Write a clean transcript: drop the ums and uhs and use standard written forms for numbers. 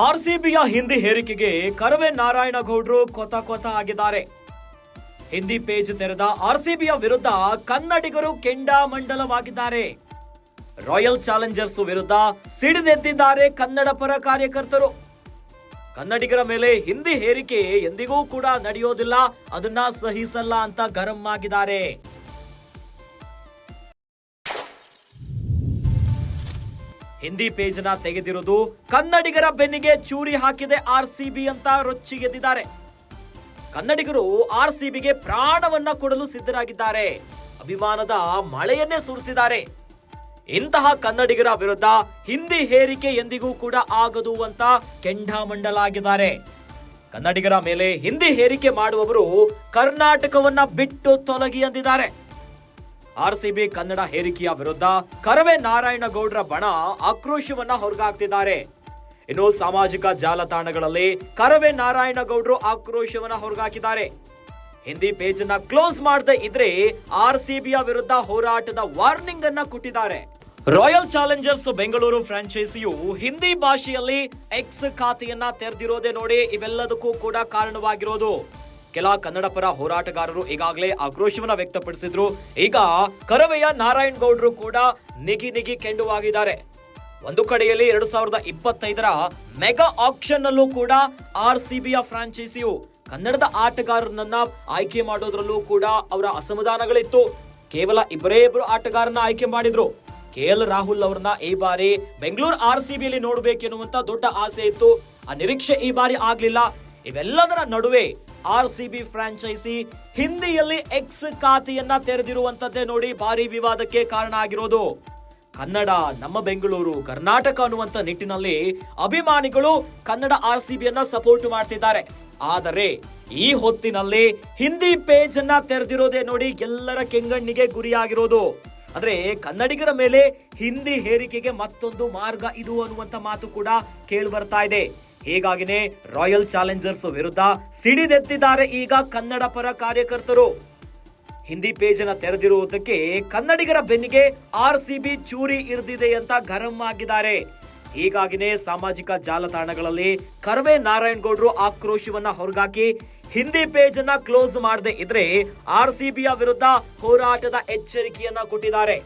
ಆರ್ಸಿಬಿಯ ಹಿಂದಿ ಹೇರಿಕೆಗೆ ಕರವೇ ನಾರಾಯಣಗೌಡರು ಕೊತ ಆಗಿದ್ದಾರೆ. ಹಿಂದಿ ಪೇಜ್ ತೆರೆದ ಆರ್ಸಿಬಿಯ ವಿರುದ್ಧ ಕನ್ನಡಿಗರು ಕೆಂಡಾಮಂಡಲವಾಗಿದ್ದಾರೆ. ರಾಯಲ್ ಚಾಲೆಂಜರ್ಸ್ ವಿರುದ್ಧ ಸಿಡಿದೆದ್ದಿದ್ದಾರೆ ಕನ್ನಡ ಪರ ಕಾರ್ಯಕರ್ತರು. ಕನ್ನಡಿಗರ ಮೇಲೆ ಹಿಂದಿ ಹೇರಿಕೆ ಎಂದಿಗೂ ಕೂಡ ನಡೆಯೋದಿಲ್ಲ, ಅದನ್ನ ಸಹಿಸಲ್ಲ ಅಂತ ಗರಂ ಆಗಿದ್ದಾರೆ. ಹಿಂದಿ ಪೇಜ್ ನ ತೆಗೆದಿರುವುದು ಕನ್ನಡಿಗರ ಬೆನ್ನಿಗೆ ಚೂರಿ ಹಾಕಿದೆ ಆರ್ಸಿಬಿ ಅಂತ ರೊಚ್ಚಿಗೆದ್ದಿದ್ದಾರೆ. ಕನ್ನಡಿಗರು ಆರ್ಸಿಬಿಗೆ ಪ್ರಾಣವನ್ನ ಕೊಡಲು ಸಿದ್ಧರಾಗಿದ್ದಾರೆ. ಅಭಿಮಾನದ ಮಳೆಯನ್ನೇ ಸುರಿಸಿದ್ದಾರೆ. ಇಂತಹ ಕನ್ನಡಿಗರ ವಿರುದ್ಧ ಹಿಂದಿ ಹೇರಿಕೆ ಎಂದಿಗೂ ಕೂಡ ಆಗದು ಅಂತ ಕೆಂಡಾಮಂಡಲಾಗಿದ್ದಾರೆ. ಕನ್ನಡಿಗರ ಮೇಲೆ ಹಿಂದಿ ಹೇರಿಕೆ ಮಾಡುವವರು ಕರ್ನಾಟಕವನ್ನ ಬಿಟ್ಟು ತೊಲಗಿ ಅಂದಿದ್ದಾರೆ. ಆರ್ಸಿಬಿ ಕನ್ನಡ ಹೇರಿಕೆಯ ವಿರುದ್ಧ ಕರವೇ ನಾರಾಯಣಗೌಡರ ಬಣ ಆಕ್ರೋಶವನ್ನ ಹೊರಗಾಕ್ತಿದ್ದಾರೆ. ಇನ್ನು ಸಾಮಾಜಿಕ ಜಾಲತಾಣಗಳಲ್ಲಿ ಕರವೇ ನಾರಾಯಣಗೌಡರು ಆಕ್ರೋಶವನ್ನ ಹೊರಗಾಕಿದ್ದಾರೆ. ಹಿಂದಿ ಪೇಜ್ ಅನ್ನ ಕ್ಲೋಸ್ ಮಾಡದೆ ಇದ್ರೆ ಆರ್ಸಿಬಿಯ ವಿರುದ್ಧ ಹೋರಾಟದ ವಾರ್ನಿಂಗ್ ಅನ್ನ ಕೊಟ್ಟಿದ್ದಾರೆ. ರಾಯಲ್ ಚಾಲೆಂಜರ್ಸ್ ಬೆಂಗಳೂರು ಫ್ರಾಂಚೈಸಿಯು ಹಿಂದಿ ಭಾಷೆಯಲ್ಲಿ ಎಕ್ಸ್ ಖಾತೆಯನ್ನ ತೆರೆದಿರೋದೇ ನೋಡಿ ಇವೆಲ್ಲದಕ್ಕೂ ಕೂಡ ಕಾರಣವಾಗಿರೋದು. ಕೆಲ ಕನ್ನಡ ಪರ ಹೋರಾಟಗಾರರು ಈಗಾಗಲೇ ಆಕ್ರೋಶವನ್ನ ವ್ಯಕ್ತಪಡಿಸಿದ್ರು. ಈಗ ಕರವೆಯ ನಾರಾಯಣಗೌಡರು ಕೂಡ ನಿಗಿ ಕೆಂಡುವಾಗಿದ್ದಾರೆ. ಒಂದು ಕಡೆಯಲ್ಲಿ 2025ರ ಮೆಗಾ ಆಕ್ಷನ್ ಅಲ್ಲೂ ಕೂಡ ಆರ್ಸಿಬಿಯ ಫ್ರಾಂಚೈಸಿಯು ಕನ್ನಡದ ಆಟಗಾರರನ್ನ ಆಯ್ಕೆ ಮಾಡೋದ್ರಲ್ಲೂ ಕೂಡ ಅವರ ಅಸಮಾಧಾನಗಳಿತ್ತು. ಕೇವಲ ಇಬ್ಬರು ಆಟಗಾರನ್ನ ಆಯ್ಕೆ ಮಾಡಿದ್ರು. KL ರಾಹುಲ್ ಅವರನ್ನ ಈ ಬಾರಿ ಬೆಂಗಳೂರು ಆರ್ಸಿಬಿಯಲ್ಲಿ ನೋಡಬೇಕೆನ್ನುವಂತ ದೊಡ್ಡ ಆಸೆ ಇತ್ತು. ಆ ನಿರೀಕ್ಷೆ ಈ ಬಾರಿ ಆಗ್ಲಿಲ್ಲ. ಇವೆಲ್ಲದರ ನಡುವೆ ಆರ್ಸಿಬಿ ಫ್ರಾಂಚೈಸಿ ಹಿಂದಿಯಲ್ಲಿ ಎಕ್ಸ್ ಖಾತೆಯನ್ನ ತೆರೆದಿರುವಂತದ್ದೇ ನೋಡಿ ಭಾರಿ ವಿವಾದಕ್ಕೆ ಕಾರಣ ಆಗಿರೋದು. ಕನ್ನಡ ನಮ್ಮ ಬೆಂಗಳೂರು ಕರ್ನಾಟಕ ಅನ್ನುವಂತ ನಿಟ್ಟಿನಲ್ಲಿ ಅಭಿಮಾನಿಗಳು ಕನ್ನಡ ಆರ್ಸಿಬಿಯನ್ನ ಸಪೋರ್ಟ್ ಮಾಡ್ತಿದ್ದಾರೆ. ಆದರೆ ಈ ಹೊತ್ತಿನಲ್ಲಿ ಹಿಂದಿ ಪೇಜ್ ಅನ್ನ ತೆರೆದಿರೋದೇ ನೋಡಿ ಎಲ್ಲರ ಕೆಂಗಣ್ಣಿಗೆ ಗುರಿಯಾಗಿರೋದು. ಅಂದ್ರೆ ಕನ್ನಡಿಗರ ಮೇಲೆ ಹಿಂದಿ ಹೇರಿಕೆಗೆ ಮತ್ತೊಂದು ಮಾರ್ಗ ಇದು ಅನ್ನುವಂತ ಮಾತು ಕೂಡ ಕೇಳಿ ಬರ್ತಾ ಇದೆ. ಹೀಗಾಗಿನೇ ರಾಯಲ್ ಚಾಲೆಂಜರ್ಸ್ ವಿರುದ್ಧ ಸಿಡಿದೆದ್ದಿದ್ದಾರೆ ಈಗ ಕನ್ನಡ ಪರ ಕಾರ್ಯಕರ್ತರು. ಹಿಂದಿ ಪೇಜ್ ಅನ್ನ ತೆರೆದಿರುವುದಕ್ಕೆ ಕನ್ನಡಿಗರ ಬೆನ್ನಿಗೆ ಆರ್ಸಿಬಿ ಚೂರಿ ಇರಿದಿದೆ ಅಂತ ಗರಂ ಆಗಿದ್ದಾರೆ. ಹೀಗಾಗಿನೇ ಸಾಮಾಜಿಕ ಜಾಲತಾಣಗಳಲ್ಲಿ ಕರವೇ ನಾರಾಯಣಗೌಡರು ಆಕ್ರೋಶವನ್ನ ಹೊರಗಾಕಿ ಹಿಂದಿ ಪೇಜ್ ಅನ್ನ ಕ್ಲೋಸ್ ಮಾಡದೆ ಇದ್ರೆ ಆರ್ಸಿಬಿಯ ವಿರುದ್ಧ ಹೋರಾಟದ ಎಚ್ಚರಿಕೆಯನ್ನ ಕೊಟ್ಟಿದ್ದಾರೆ.